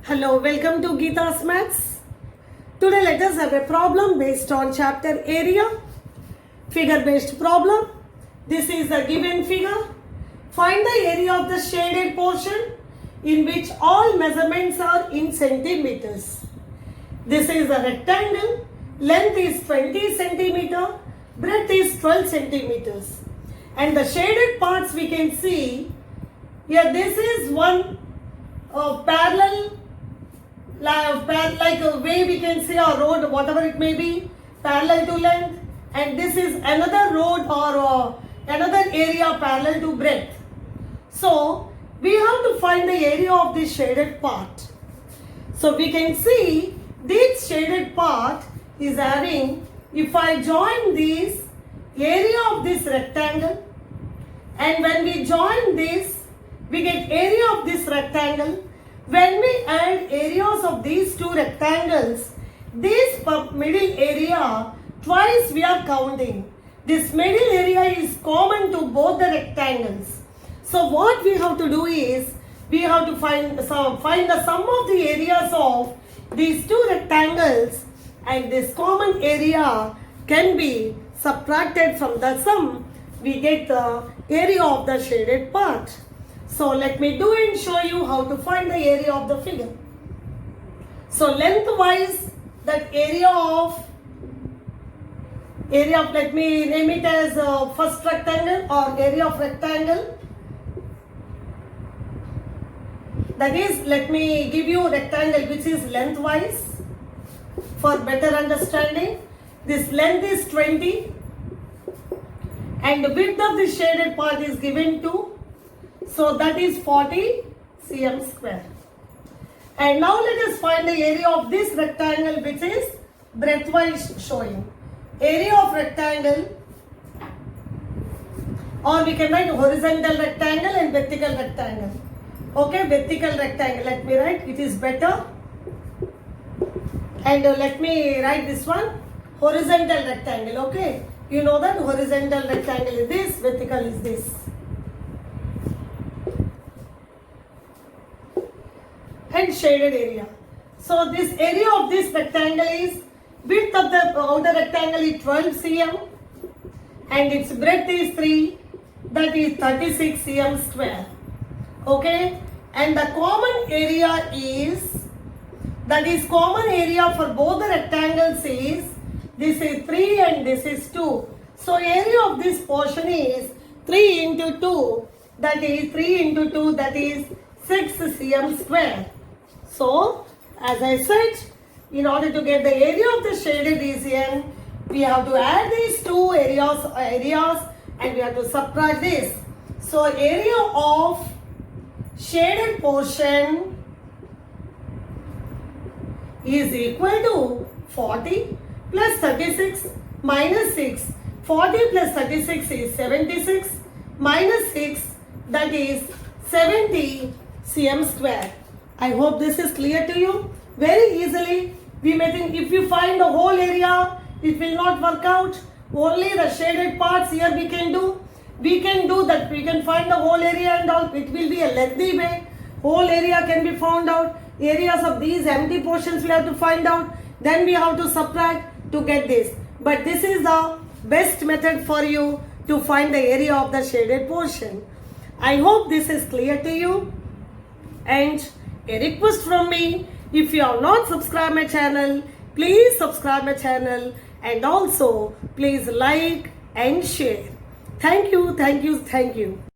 Hello, welcome to Geeta's Maths. Today let us have a problem based on chapter area, figure based problem. This is a given figure. Find the area of the shaded portion in which all measurements are in centimeters. This is a rectangle. Length is 20 centimeter, breadth is 12 centimeters. And the shaded parts we can see here. This is one parallel, like a way we can see a road, whatever it may be, parallel to length, and this is another road or another area parallel to breadth. So we have to find the area of this shaded part. So we can see this shaded part is having, if I join this area of this rectangle, and when we join this, we get area of this rectangle. When we add areas of these two rectangles, this middle area, twice we are counting. This middle area is common to both the rectangles. So what we have to do is, we have to find the sum of the areas of these two rectangles, and this common area can be subtracted from the sum. We get the area of the shaded part. So let me do and show you how to find the area of the figure. So lengthwise, that area of, let me name it as first rectangle or area of rectangle. That is, let me give you rectangle which is lengthwise for better understanding. This length is 20 and the width of the shaded part is given to, so that is 40 cm square. And now let us find the area of this rectangle which is breadthwise showing. Area of rectangle, or we can write horizontal rectangle and vertical rectangle. Okay, vertical rectangle, let me write, it is better. And let me write this one, horizontal rectangle, okay. You know that horizontal rectangle is this, vertical is this. And shaded area. So this area of this rectangle is, width of the outer rectangle is 12 cm and its breadth is 3, that is 36 cm square. Okay, and the common area is, that is common area for both the rectangles is, this is 3 and this is 2. So area of this portion is 3 into 2, that is 3 into 2, that is 6 cm square. So as I said, in order to get the area of the shaded region, we have to add these two areas and we have to subtract this. So area of shaded portion is equal to 40 plus 36 minus 6. 40 plus 36 is 76 minus 6, that is 70 cm square. I hope this is clear to you. Very easily, we may think if you find the whole area, it will not work out. Only the shaded parts here we can do. We can do that. We can find the whole area and all. It will be a lengthy way. Whole area can be found out. Areas of these empty portions we have to find out. Then we have to subtract to get this. But this is the best method for you to find the area of the shaded portion. I hope this is clear to you. And a request from me, if you have not subscribed my channel, please subscribe my channel and also please like and share. Thank you, thank you, thank you.